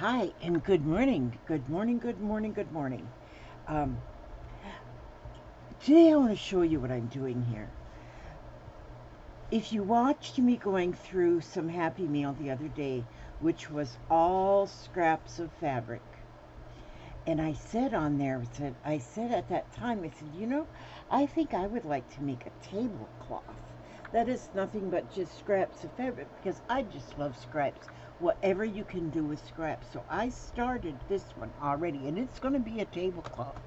Hi and good morning. Good morning, good morning, good morning. Um, Today I want to show you what I'm doing here. If you watched me going through some Happy Meal the other day, which was all scraps of fabric, and I said on there, I said at that time, I said, I think I would like to make a tablecloth. That is nothing but just scraps of fabric because I just love scraps. Whatever you can do with scraps. So I started this one already, and it's going to be a tablecloth.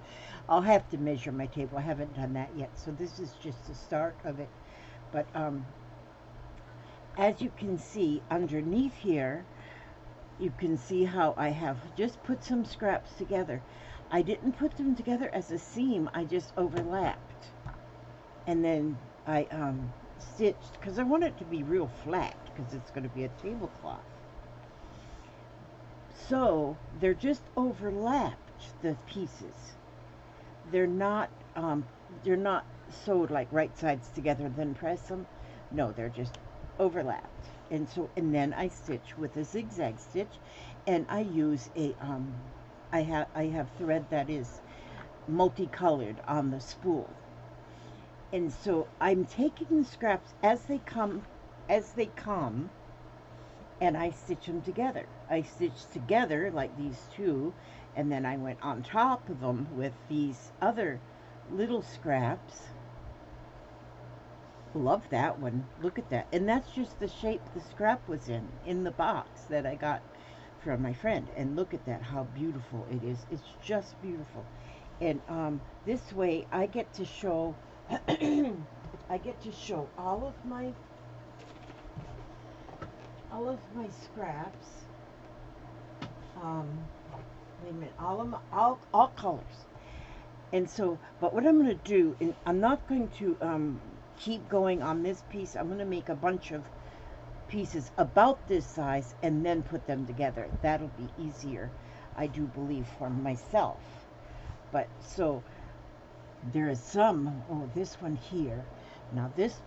I'll have to measure my table. I haven't done that yet, so this is just the start of it. But as you can see underneath here, you can see how I have just put some scraps together. I didn't put them together as a seam, I just overlapped. And then I stitched, because I want it to be real flat, because it's going to be a tablecloth. So they're just overlapped, the pieces. They're not sewed like right sides together, then press them. No, they're just overlapped. And then I stitch with a zigzag stitch, and I use a I have thread that is multicolored on the spool. And so I'm taking the scraps as they come, and I stitch them together. I stitch together like these two, and then I went on top of them with these other little scraps. Love that one. Look at that. And that's just the shape the scrap was in the box that I got from my friend. And look at that, how beautiful it is. It's just beautiful. And this way I get to show I get to show all of my scraps. Wait a minute, all colors. And so, but what I'm going to do, and I'm not going to keep going on this piece. I'm going to make a bunch of pieces about this size and then put them together. That'll be easier, I do believe, for myself. But so there is some. Oh, this one here. Now this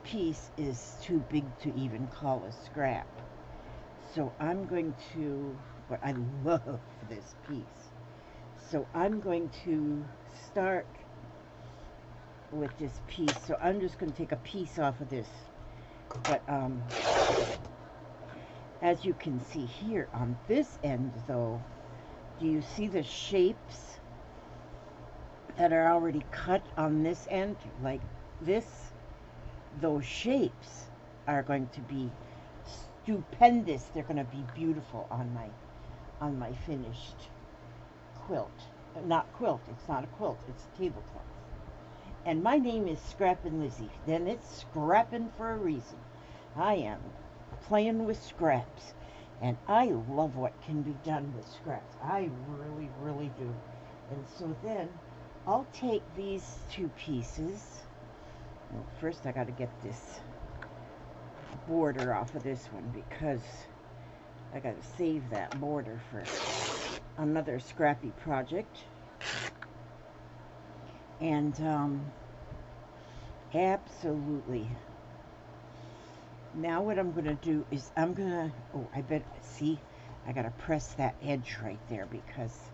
piece is too big to even call a scrap. So I'm going to. But I love this piece. So I'm going to start with this piece. So I'm just going to take a piece off of this. But as you can see here on this end, though, do you see the shapes that are already cut on this end? Like this? Those shapes are going to be stupendous. They're going to be beautiful on my finished quilt. Not quilt, it's not a quilt, it's a tablecloth. And my name is Scrappin' Lizzie. Then it's scrappin' for a reason. I am playing with scraps. And I love what can be done with scraps. I really, really do. And so then I'll take these two pieces. Well, first I got to get this border off of this one because I got to save that border for another scrappy project. And absolutely. Now what I'm going to do is I'm going to, I got to press that edge right there because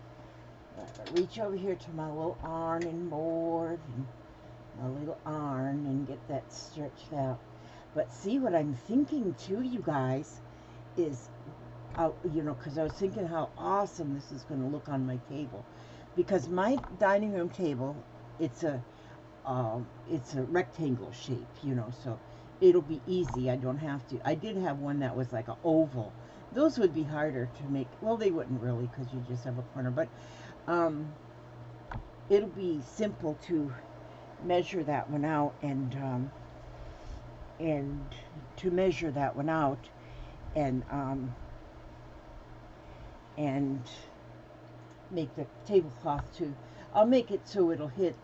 I got to reach over here to my little ironing board and my little iron and get that stretched out. But see, what I'm thinking too, you guys, is, because I was thinking how awesome this is going to look on my table. Because my dining room table, it's a rectangle shape, so it'll be easy. I don't have to. I did have one that was like an oval. Those would be harder to make. Well, they wouldn't really because you just have a corner. But it'll be simple to measure that one out and to measure that one out and make the tablecloth too. I'll make it so it'll hit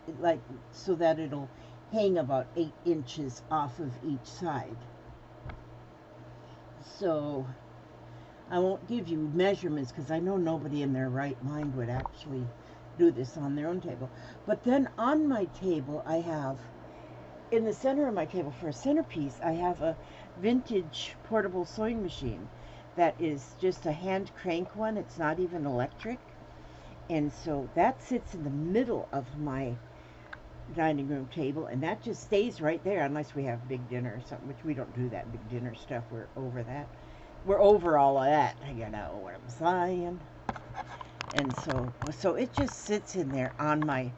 so that it'll hang about 8 inches off of each side. So I won't give you measurements because I know nobody in their right mind would actually do this on their own table. But then on my table, I have, in the center of my table for a centerpiece, I have a vintage portable sewing machine. that is just a hand crank one. It's not even electric. And so that sits in the middle of my dining room table, and that just stays right there unless we have big dinner or something, which we don't do that big dinner stuff. We're over that. We're over all of that, you know what I'm saying. And so it just sits in there on my,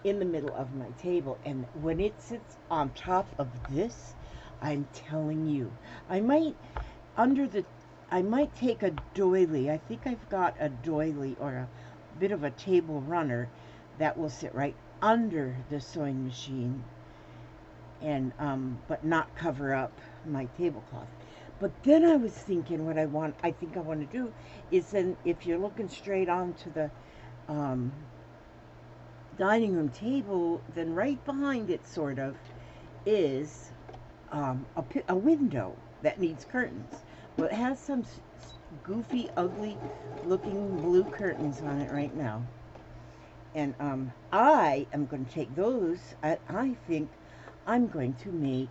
in the middle of my table. And when it sits on top of this, I'm telling you, I might take a doily. I think I've got a doily or a bit of a table runner that will sit right under the sewing machine, and but not cover up my tablecloth. But then I was thinking, what I think I want to do is, then if you're looking straight onto the dining room table, then right behind it sort of is a window that needs curtains, but it has some goofy, ugly looking blue curtains on it right now. And I am going to take those. I think I'm going to make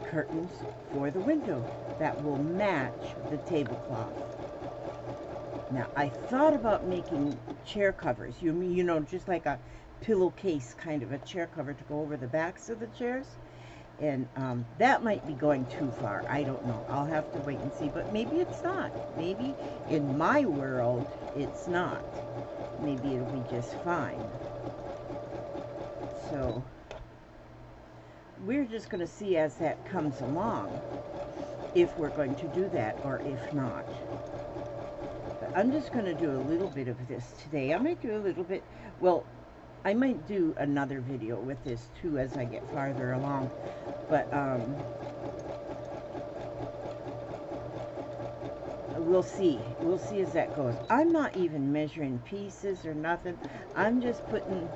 curtains for the window that will match the tablecloth. Now, I thought about making chair covers. You know, just like a pillowcase kind of a chair cover to go over the backs of the chairs. And that might be going too far. I don't know. I'll have to wait and see. But maybe it's not. Maybe in my world, it's not. Maybe it'll be just fine. So we're just going to see as that comes along if we're going to do that or if not. But I'm just going to do a little bit of this today. I might do a little bit, well, I might do another video with this too as I get farther along. But we'll see. We'll see as that goes. I'm not even measuring pieces or nothing. I'm just putting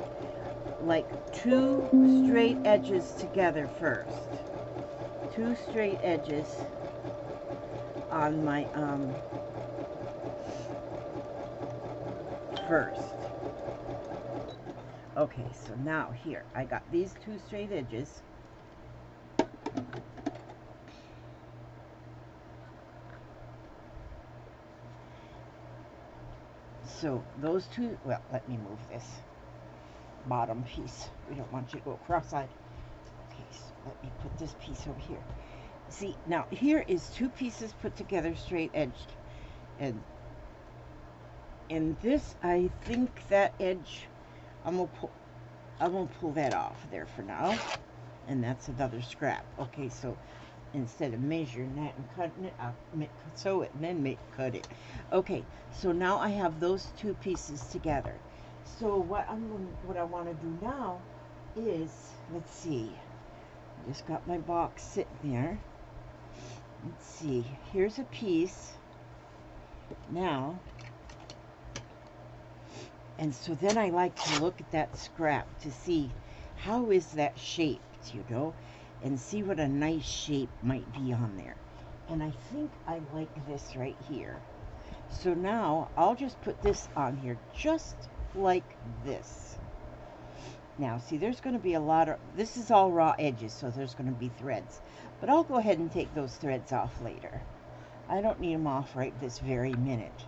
like 2 straight edges together first. 2 straight edges on my first. Okay, so now here I got these 2 straight edges. So those 2, well, let me move this bottom piece. We don't want you to go cross-eyed. Okay, so let me put this piece over here. See, now here is 2 pieces put together straight edged, and this, I think that edge, I'm gonna pull that off there for now, and that's another scrap. Okay, so instead of measuring that and cutting it, I'll sew it and then cut it. Okay, so now I have those 2 pieces together. So what I want to do now is, let's see, I just got my box sitting there. Let's see, here's a piece now, and so then I like to look at that scrap to see how is that shaped, you know, and see what a nice shape might be on there. And I think I like this right here. So now I'll just put this on here just like this. Now see, there's going to be a lot of, this is all raw edges, so there's going to be threads, but I'll go ahead and take those threads off later. I don't need them off right this very minute.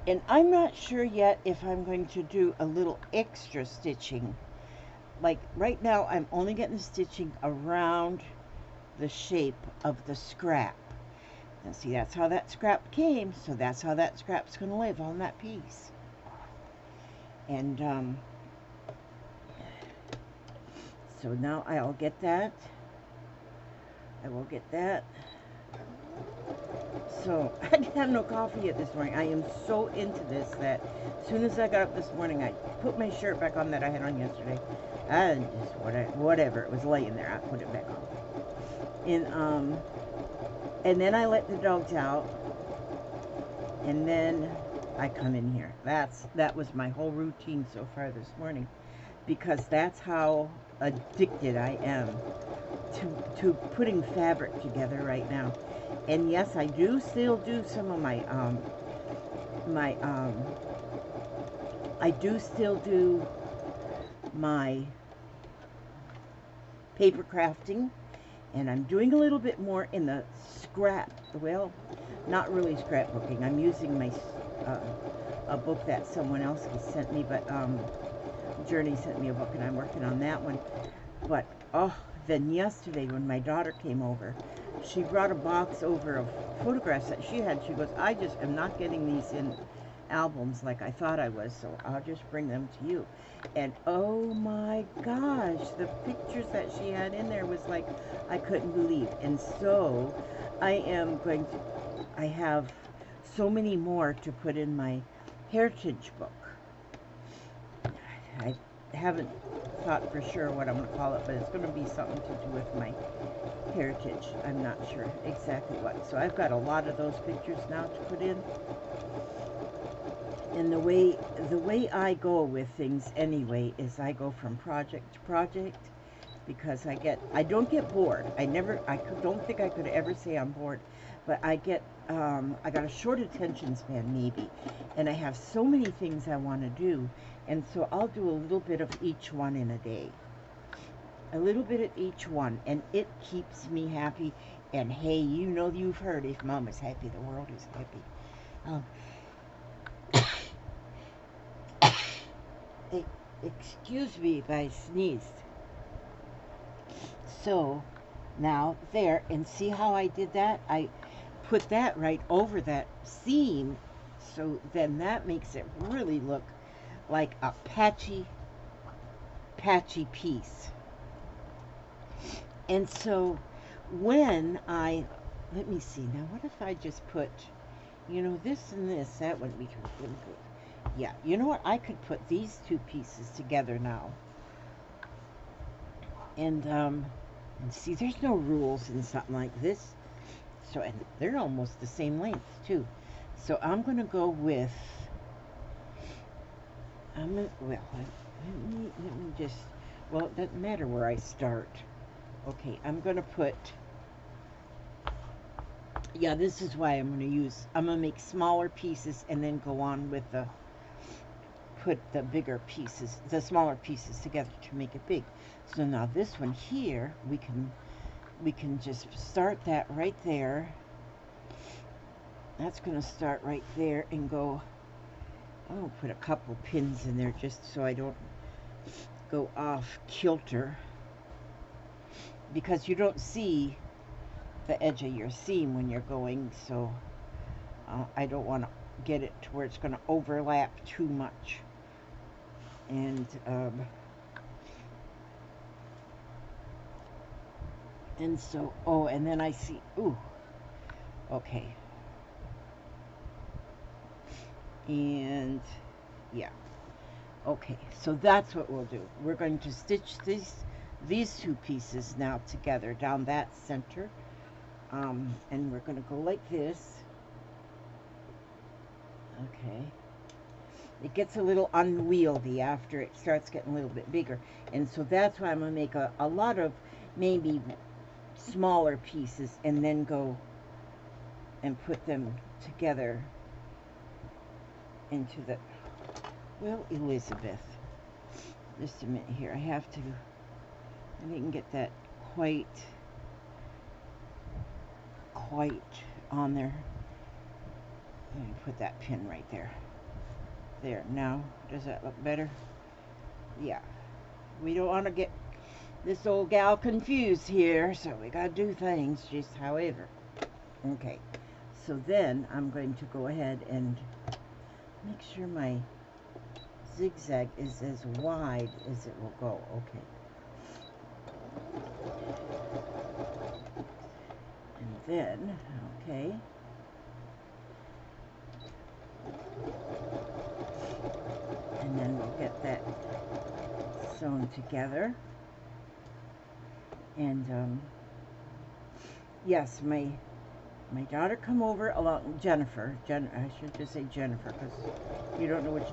And I'm not sure yet if I'm going to do a little extra stitching. Like right now I'm only getting the stitching around the shape of the scrap. Now see, that's how that scrap came, so that's how that scrap's going to live on that piece. And so now I'll get that. I will get that. So I didn't have no coffee yet this morning. I am so into this that as soon as I got up this morning, I put my shirt back on that I had on yesterday. And just whatever, it was laying there, I put it back on. And then I let the dogs out, and then I come in here. That was my whole routine so far this morning, because that's how addicted I am to putting fabric together right now. And yes, I do still do some of my I do still do my paper crafting, And I'm doing a little bit more in the scrap, well, not really scrapbooking. I'm using my a book that someone else has sent me, but Journey sent me a book, and I'm working on that one. But oh, then yesterday when my daughter came over, she brought a box over of photographs that she had. She goes, I just am not getting these in albums like I thought I was, so I'll just bring them to you. And oh my gosh, the pictures that she had in there was like I couldn't believe. And so I am going to, I have so many more to put in my heritage book. I haven't thought for sure what I'm going to call it, but it's going to be something to do with my heritage. I'm not sure exactly what. So I've got a lot of those pictures now to put in. And the way I go with things anyway is I go from project to project, because I don't get bored. I don't think I could ever say I'm bored, but I got a short attention span maybe, and I have so many things I want to do, and so I'll do a little bit of each one in a day. A little bit of each one, and it keeps me happy. And hey, you know, you've heard, if Mom is happy, the world is happy. Excuse me if I sneezed. So now there, and see how I did that? I put that right over that seam, so then that makes it really look like a patchy piece. And so when let me see, now what if I just put, you know, this and this, that wouldn't be really good. Yeah, you know what, I could put these two pieces together now. And see, there's no rules in something like this. So, and they're almost the same length too. So I'm going to go with, let me just, well, it doesn't matter where I start. Okay, I'm going to put, yeah, this is why I'm going to make smaller pieces and then go on with put the bigger pieces, the smaller pieces together to make it big. So now this one here, we can just start that right there. That's going to start right there and go, I'll put a couple pins in there just so I don't go off kilter, because you don't see the edge of your seam when you're going, so I don't want to get it to where it's going to overlap too much. And so, oh, and then I see, ooh, okay. And yeah, okay, so that's what we'll do. We're going to stitch these two pieces now together down that center, and we're going to go like this. Okay, it gets a little unwieldy after it starts getting a little bit bigger, and so that's why I'm going to make a lot of maybe smaller pieces and then go and put them together into the, well, Elizabeth, just a minute here, I didn't get that quite on there. Let me put that pin right there. There, now, does that look better? Yeah, we don't want to get this old gal confused here, so we gotta do things just however. Okay, so then I'm going to go ahead and make sure my zigzag is as wide as it will go. Okay. And then, okay. And then we'll get that sewn together. And yes, my daughter come over along, Jennifer. I should just say Jennifer, because you don't know which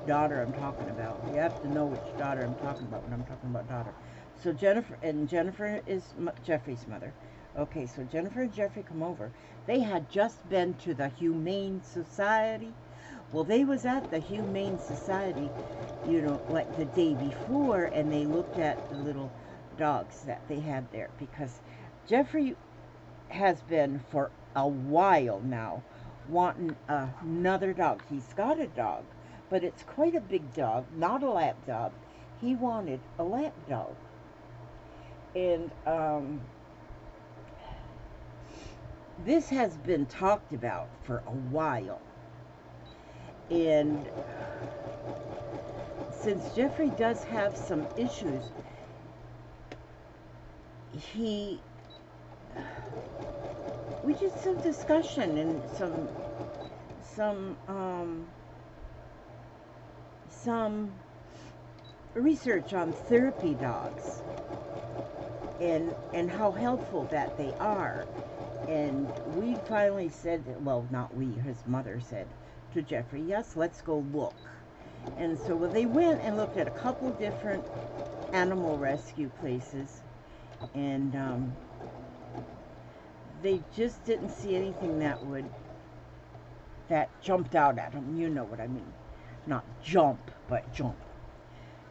daughter I'm talking about. You have to know which daughter I'm talking about when I'm talking about daughter. So Jennifer is Jeffrey's mother. Okay, so Jennifer and Jeffrey come over. They had just been to the Humane Society. Well, they was at the Humane Society, you know, like the day before, and they looked at the little dogs that they had there, because Jeffrey has been for a while now wanting another dog. He's got a dog, but it's quite a big dog, not a lap dog. He wanted a lap dog. And this has been talked about for a while. And since Jeffrey does have some issues, we did some discussion and some research on therapy dogs and how helpful that they are. And we finally said, well, not we, his mother said to Jeffrey, yes, let's go look. And so they went and looked at a couple different animal rescue places, and they just didn't see anything that jumped out at them. You know what I mean? Not jump, but jump.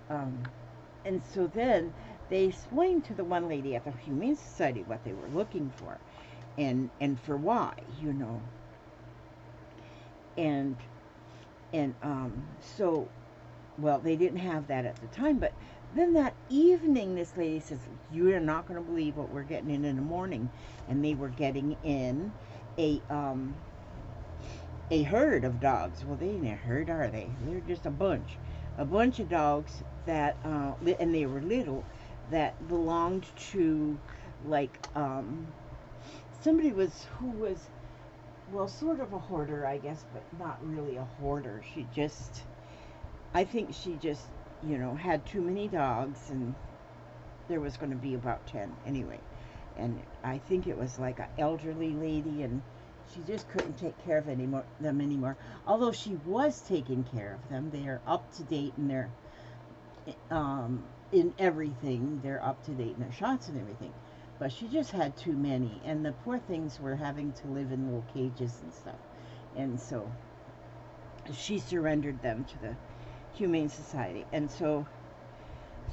And so then they explained to the one lady at the Humane Society what they were looking for, and for why, you know. And so, well, they didn't have that at the time, but then that evening, this lady says, you are not going to believe what we're getting in the morning. And they were getting in a herd of dogs. Well, they ain't a herd, are they? They're just a bunch of dogs that, and they were little, that belonged to, like, somebody who was, well, sort of a hoarder, I guess, but not really a hoarder. I think she just, you know, had too many dogs, and there was going to be about 10 anyway. And I think it was like an elderly lady, and she just couldn't take care of them anymore. Although she was taking care of them. They are up to date in their, in everything. They're up to date in their shots and everything. But she just had too many, and the poor things were having to live in little cages and stuff. And so she surrendered them to the Humane Society. And so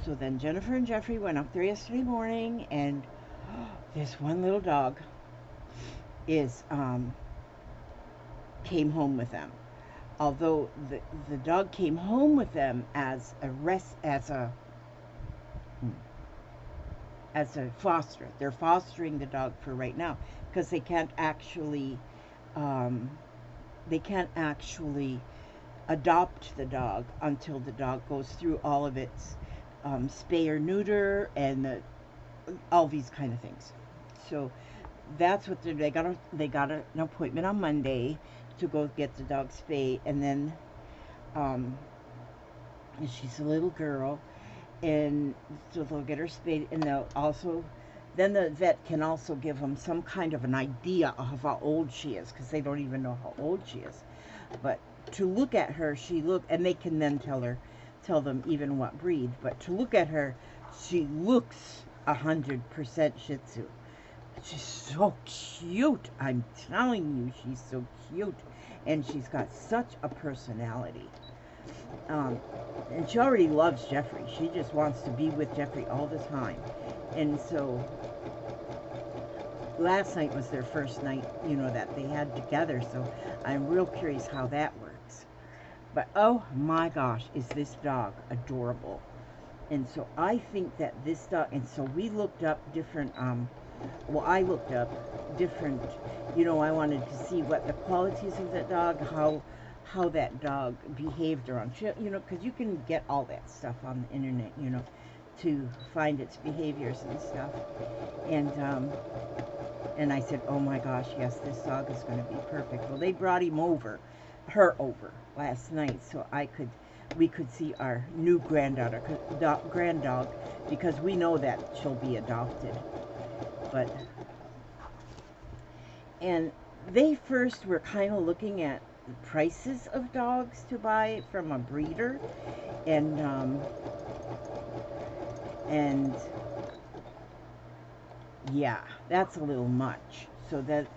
then Jennifer and Jeffrey went up there yesterday morning, and this one little dog came home with them. Although the dog came home with them as a foster. They're fostering the dog for right now because they can't actually adopt the dog until the dog goes through all of its spay or neuter and all these kind of things. So that's what they got an appointment on Monday to go get the dog spayed, and then she's a little girl, and so they'll get her spayed, and then the vet can also give them some kind of an idea of how old she is, because they don't even know how old she is. But to look at her, and they can then tell them even what breed, but to look at her, she looks 100% Shih Tzu. She's so cute. I'm telling you, she's so cute. And she's got such a personality. And she already loves Jeffrey. She just wants to be with Jeffrey all the time. And so last night was their first night, you know, that they had together. So I'm real curious how that works. But oh my gosh, is this dog adorable. And so I think that this dog, and so we looked up different, I looked up different, you know, I wanted to see what the qualities of that dog, how that dog behaved around, you know, because you can get all that stuff on the internet, you know, to find its behaviors and stuff. And I said, oh my gosh, yes, this dog is going to be perfect. Well, they brought her over last night, so we could see our new granddog, because we know that she'll be adopted. And they first were kind of looking at prices of dogs to buy from a breeder, and yeah, that's a little much. So that,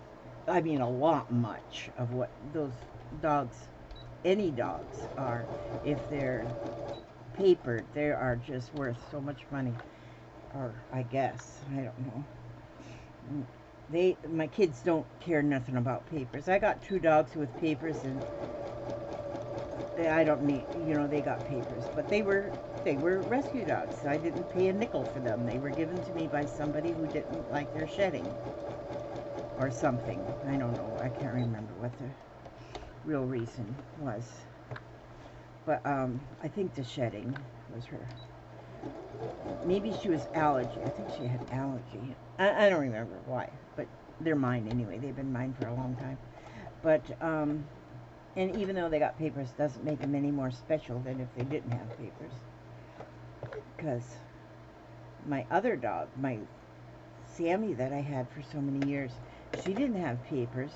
I mean, a lot much of what those dogs, any dogs are, if they're papered, they are just worth so much money, or I guess, I don't know. My kids don't care nothing about papers. I got 2 dogs with papers, and I don't need, they got papers, but they were rescue dogs. I didn't pay a nickel for them. They were given to me by somebody who didn't like their shedding or something. I don't know. I can't remember what the real reason was. But I think the shedding was her. Maybe she was allergy. I think she had allergy. I don't remember why, but they're mine anyway. They've been mine for a long time. But and even though they got papers, doesn't make them any more special than if they didn't have papers. Because my other dog, my Sammy that I had for so many years, she didn't have papers.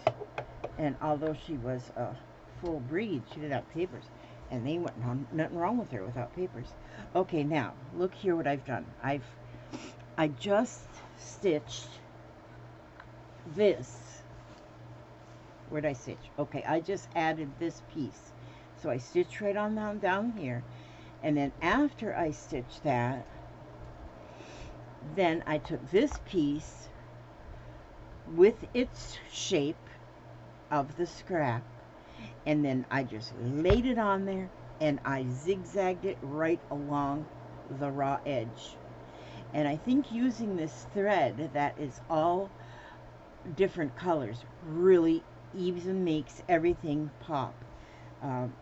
And although she was a full breed, she didn't have papers. And they went on, nothing wrong with her without papers. Okay, now, look here what I've done. I just stitched this. Where'd I stitch? Okay, I just added this piece. So I stitched right on down here. And then after I stitched that, then I took this piece with its shape of the scrap, and then I just laid it on there, and I zigzagged it right along the raw edge. And I think using this thread that is all different colors really even makes everything pop.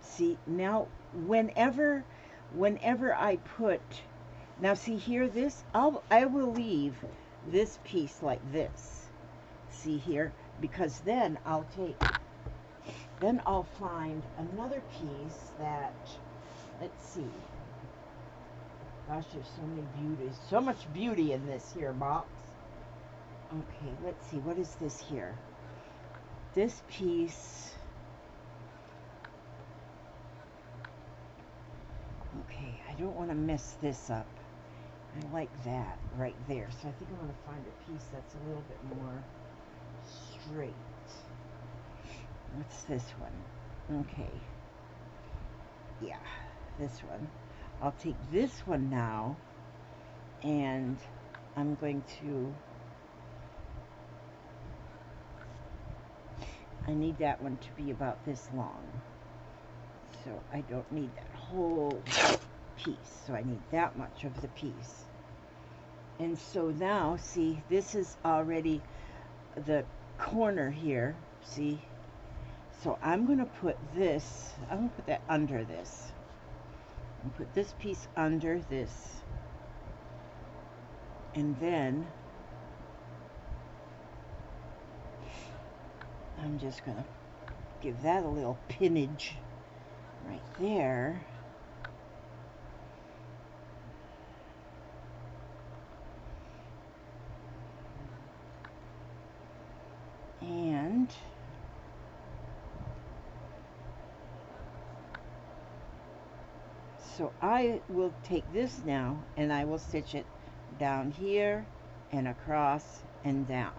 See, now whenever I put, now see here, this, I will leave this piece like this. See here, because then I'll find another piece that, let's see. Gosh, there's so much beauty in this here box. Okay, let's see, what is this here? This piece, okay, I don't want to mess this up. I like that right there, so I think I'm going to find a piece that's a little bit more straight. What's this one? Okay. Yeah, this one. I'll take this one now, and I'm going to, I need that one to be about this long. So I don't need that whole piece. So I need that much of the piece. And so now, see, this is already the corner here, see? So I'm going to put this, I'm going to put that under this. And put this piece under this. And then I'm just going to give that a little pinnage right there. And so I will take this now and I will stitch it down here and across and down.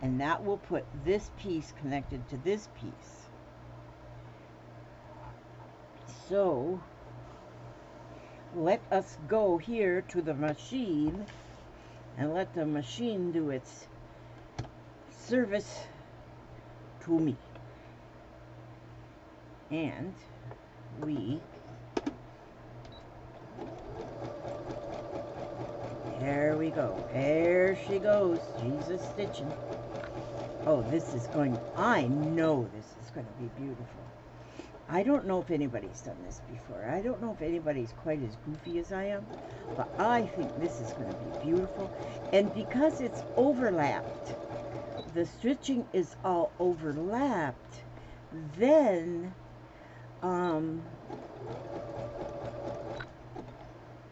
And that will put this piece connected to this piece. So let us go here to the machine and let the machine do its service to me. And there we go. There she goes. Jesus stitching. Oh, this is going, I know this is going to be beautiful. I don't know if anybody's done this before. I don't know if anybody's quite as goofy as I am, but I think this is going to be beautiful. And because it's overlapped, the stitching is all overlapped, then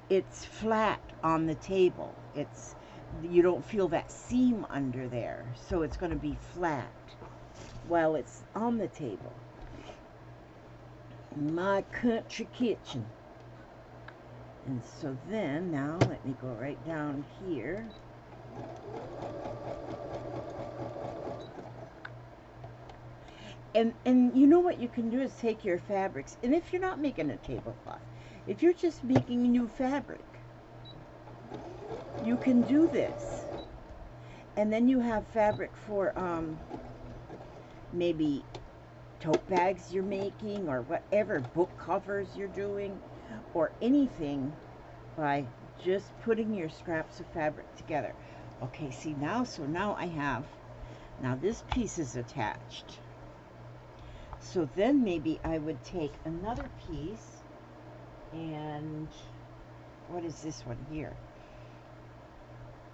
it's flat on the table. You don't feel that seam under there, so it's going to be flat while it's on the table. My country kitchen. And so then, now let me go right down here. And you know what you can do is take your fabrics, and if you're not making a tablecloth, if you're just making new fabric, you can do this. And then you have fabric for maybe tote bags you're making, or whatever, book covers you're doing, or anything, by just putting your scraps of fabric together. Okay, see now, so now I have, now this piece is attached. So then maybe I would take another piece, and what is this one here?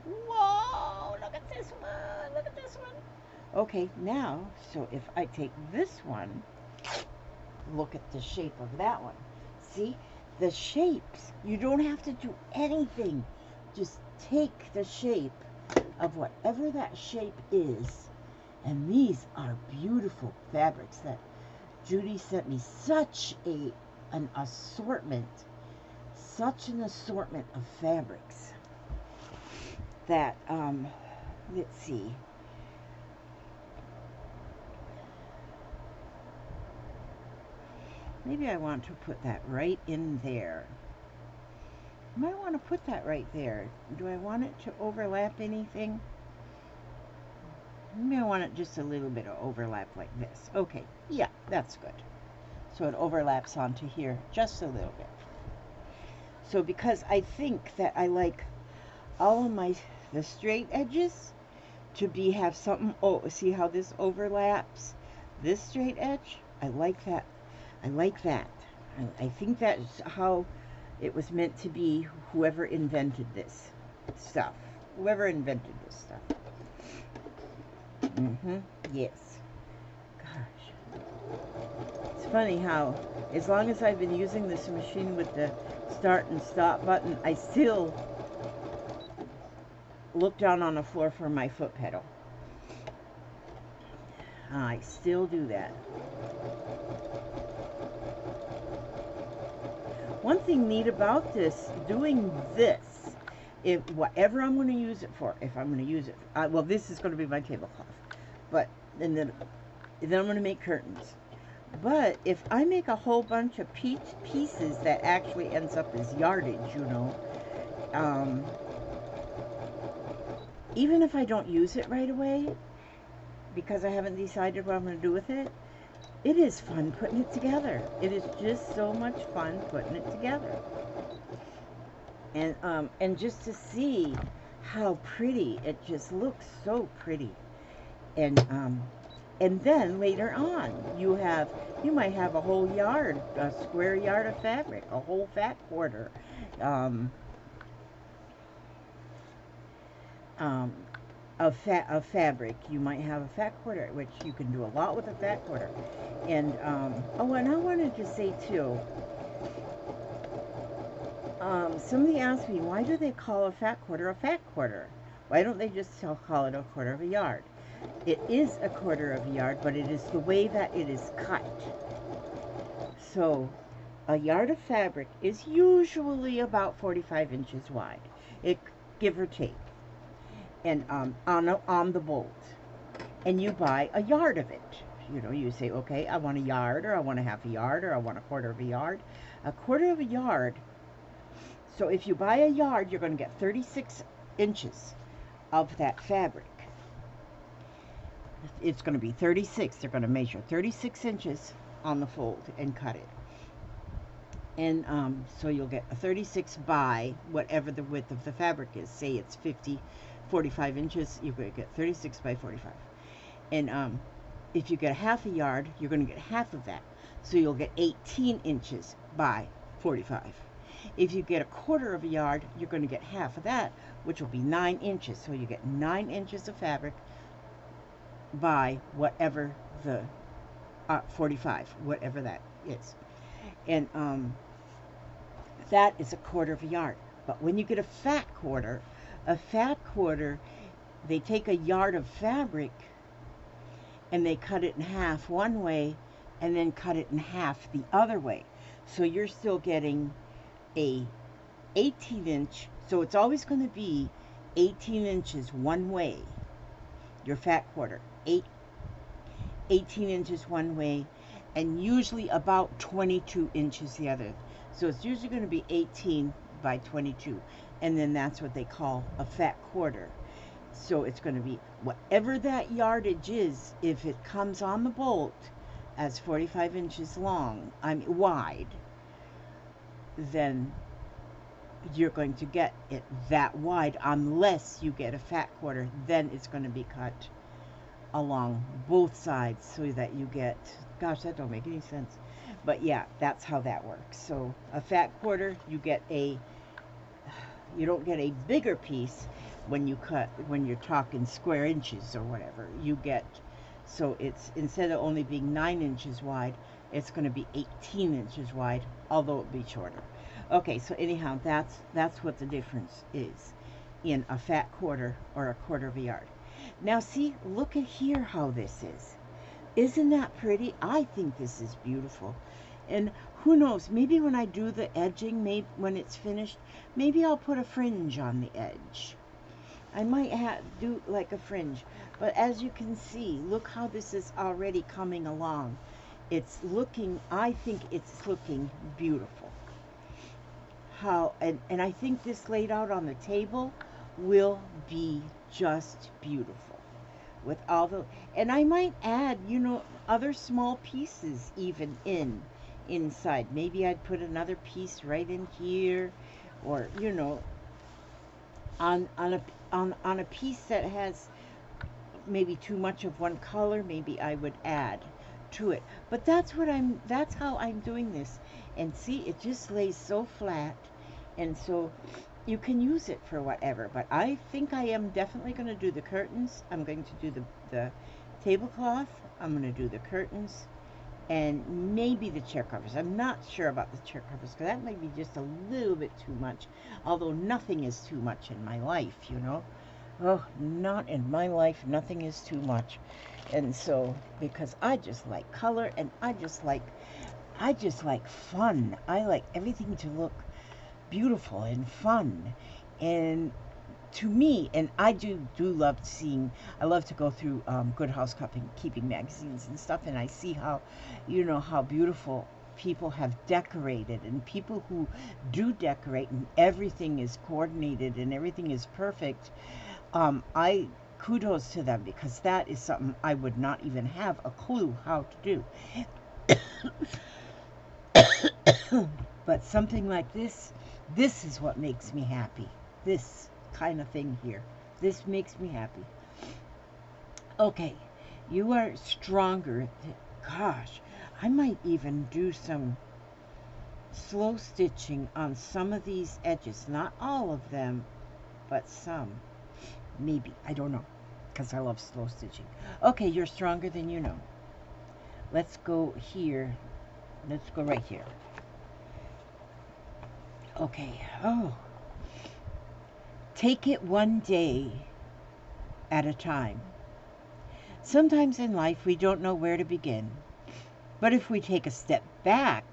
Whoa, look at this one, look at this one. Okay, now, so if I take this one, look at the shape of that one. See, the shapes, you don't have to do anything. Just take the shape of whatever that shape is. And these are beautiful fabrics that Judy sent me. Such an assortment of fabrics that, let's see. Maybe I want to put that right in there. I might want to put that right there. Do I want it to overlap anything? Maybe I want it just a little bit of overlap like this. Okay, yeah, that's good. So it overlaps onto here just a little bit. So because I think that I like all of the straight edges to have something, oh, see how this overlaps? This straight edge, I like that. I like that. I think that's how it was meant to be, whoever invented this stuff. Whoever invented this stuff. Yes. Gosh. It's funny how, as long as I've been using this machine with the start and stop button, I still look down on the floor for my foot pedal. I still do that. One thing neat about this, doing this, if whatever I'm going to use it for, if I'm going to use it, well, this is going to be my tablecloth, but and then I'm going to make curtains. But if I make a whole bunch of pieces that actually ends up as yardage, you know, even if I don't use it right away, because I haven't decided what I'm going to do with it, it is fun putting it together. It is just so much fun putting it together. And just to see how pretty, it just looks so pretty. And then later on, you might have a whole yard, a square yard of fabric, a whole fat quarter. Of fabric. You might have a fat quarter, which you can do a lot with a fat quarter. And oh, and I wanted to say too, somebody asked me, why do they call a fat quarter? Why don't they just call it a quarter of a yard? It is a quarter of a yard, but it is the way that it is cut. So a yard of fabric is usually about 45 inches wide, give or take. And on the bolt, and you buy a yard of it. You know, you say, okay, I want a yard, or I want a half a yard, or I want a quarter of a yard. A quarter of a yard. So if you buy a yard, you're going to get 36 inches of that fabric. It's going to be 36. They're going to measure 36 inches on the fold and cut it. And so you'll get a 36 by whatever the width of the fabric is. Say it's 45 inches, you're going to get 36 by 45. And if you get a half a yard, you're going to get half of that. So you'll get 18 inches by 45. If you get a quarter of a yard, you're going to get half of that, which will be 9 inches. So you get 9 inches of fabric by whatever the 45, whatever that is. And that is a quarter of a yard. But when you get a fat quarter, they take a yard of fabric and they cut it in half one way and then cut it in half the other way. So you're still getting a 18-inch, so it's always going to be 18 inches one way, your fat quarter, 18 inches one way, and usually about 22 inches the other. So it's usually going to be 18 by 22. And then that's what they call a fat quarter. So it's going to be whatever that yardage is. If it comes on the bolt as 45 inches long, wide, then you're going to get it that wide, unless you get a fat quarter. Then it's going to be cut along both sides so that you get, gosh, that don't make any sense, but yeah, that's how that works. So a fat quarter, you don't get a bigger piece when you cut, when you're talking square inches or whatever. You get, so it's, instead of only being 9 inches wide, it's going to be 18 inches wide, although it be shorter. Okay, so anyhow, that's what the difference is in a fat quarter or a quarter of a yard. Now see, look at here how this is. Isn't that pretty? I think this is beautiful. And who knows, maybe when I do the edging, maybe when it's finished, maybe I'll put a fringe on the edge. I might do like a fringe. But as you can see, look how this is already coming along. It's looking, I think it's looking beautiful. How, and I think this laid out on the table will be just beautiful with all the, and I might add, you know, other small pieces even inside. Maybe I'd put another piece right in here, or you know, on a piece that has maybe too much of one color, maybe I would add to it. But that's how I'm doing this. And see, it just lays so flat, and so you can use it for whatever. But I think I am definitely going to do the curtains. I'm going to do the tablecloth. I'm going to do the curtains, and maybe the chair covers. I'm not sure about the chair covers, because that might be just a little bit too much. Although nothing is too much in my life, you know. Oh, not in my life. Nothing is too much. And so, because I just like color, and I just like fun. I like everything to look beautiful and fun. And to me, and I do love seeing, I love to go through Good Housekeeping magazines and stuff, and I see how, you know, how beautiful people have decorated, and people who do decorate and everything is coordinated and everything is perfect. I kudos to them, because that is something I would not even have a clue how to do. But something like this is what makes me happy. This kind of thing here. This makes me happy. Okay, you are stronger. Gosh, I might even do some slow stitching on some of these edges. Not all of them, but some. Maybe. I don't know, because I love slow stitching. Okay, you're stronger than you know. Let's go here. Let's go right here. Okay. Oh. Take it one day at a time. Sometimes in life we don't know where to begin. But if we take a step back,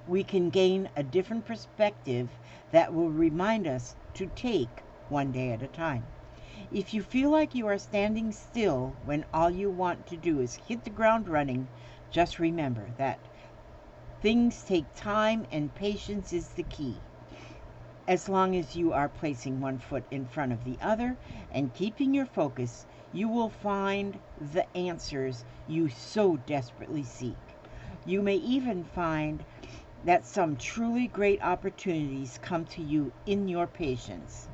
we can gain a different perspective that will remind us to take one day at a time. If you feel like you are standing still when all you want to do is hit the ground running, just remember that things take time, and patience is the key. As long as you are placing one foot in front of the other and keeping your focus, you will find the answers you so desperately seek. You may even find that some truly great opportunities come to you in your patience.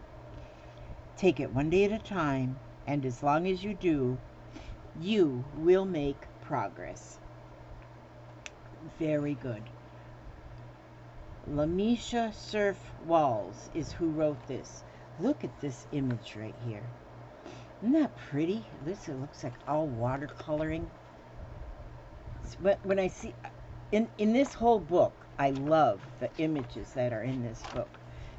Take it one day at a time, and as long as you do, you will make progress. Very good. Lamisha Surf Walls is who wrote this. Look at this image right here. Isn't that pretty? This, it looks like all watercoloring. But when I see, in this whole book, I love the images that are in this book.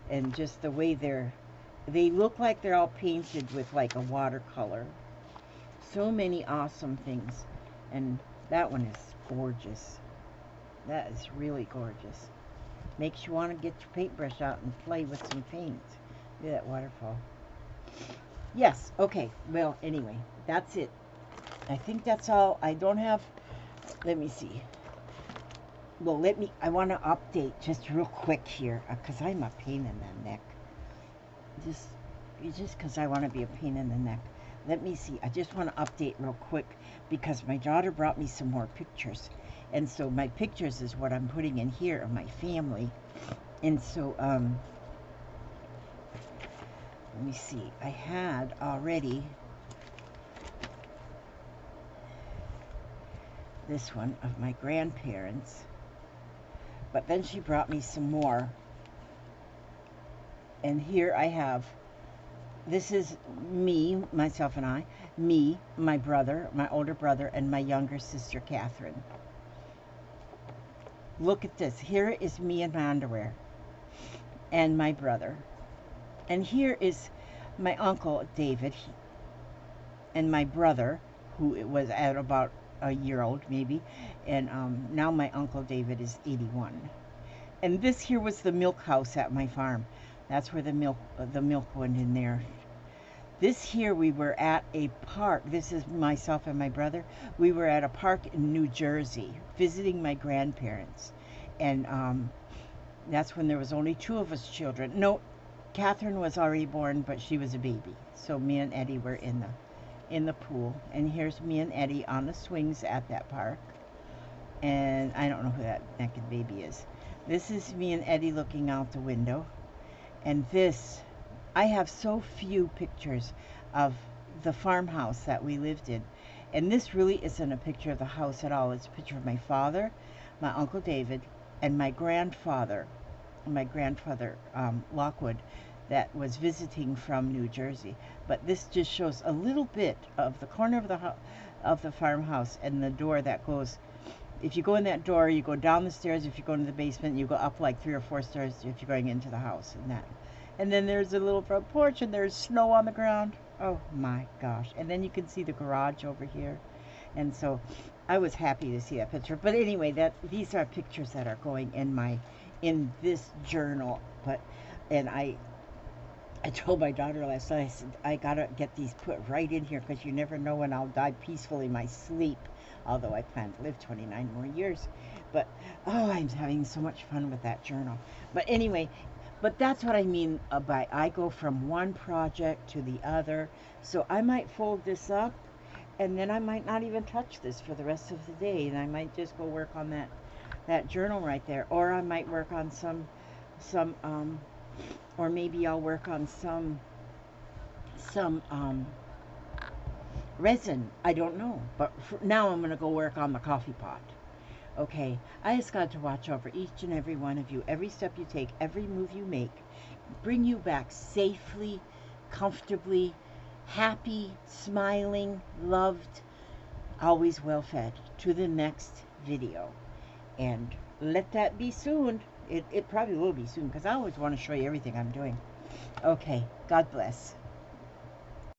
And just the way they look like they're all painted with like a watercolor. So many awesome things. And that one is gorgeous. That is really gorgeous. Makes you want to get your paintbrush out and play with some paint. Look at that waterfall. Yes, okay. Well, anyway, that's it. I think that's all. I don't have, let me see. Well, I want to update just real quick here, because I'm a pain in the neck. Just just because I want to be a pain in the neck. Let me see. I just want to update real quick because my daughter brought me some more pictures. And so my pictures is what I'm putting in here of my family. And so, let me see. I had already this one of my grandparents. But then she brought me some more. And here I have, this is me, myself and I, me, my brother, my older brother, and my younger sister, Catherine. Look at this. Here is me in my underwear and my brother. And here is my uncle, David, and my brother, who was at about a year old, maybe. And now my uncle, David, is 81. And this here was the milk house at my farm. That's where the milk went in there. This here, we were at a park. This is myself and my brother. We were at a park in New Jersey visiting my grandparents. And that's when there was only 2 of us children. No, Catherine was already born, but she was a baby. So me and Eddie were in the pool. And here's me and Eddie on the swings at that park. And I don't know who that naked baby is. This is me and Eddie looking out the window. And this, I have so few pictures of the farmhouse that we lived in. And this really isn't a picture of the house at all. It's a picture of my father, my Uncle David, and my grandfather, Lockwood, that was visiting from New Jersey. But this just shows a little bit of the corner of the farmhouse and the door that goes. If you go in that door, you go down the stairs. If you go into the basement, you go up like 3 or 4 stairs if you're going into the house. And then there's a little front porch, and there's snow on the ground. Oh my gosh. And then you can see the garage over here. And so I was happy to see that picture. But anyway, these are pictures that are going in this journal. And I told my daughter last night, I said, I gotta get these put right in here because you never know when I'll die peacefully in my sleep. Although I plan to live 29 more years. But, oh, I'm having so much fun with that journal. But anyway, but that's what I mean by I go from one project to the other. So I might fold this up, and then I might not even touch this for the rest of the day. And I might just go work on that journal right there. Or I might work on or maybe I'll work on some resin. I don't know. But for now I'm going to go work on the coffee pot. Okay, I ask God to watch over each and every one of you, every step you take, every move you make, bring you back safely, comfortably, happy, smiling, loved, always well fed to the next video. And let that be soon. It probably will be soon because I always want to show you everything I'm doing. Okay, God bless.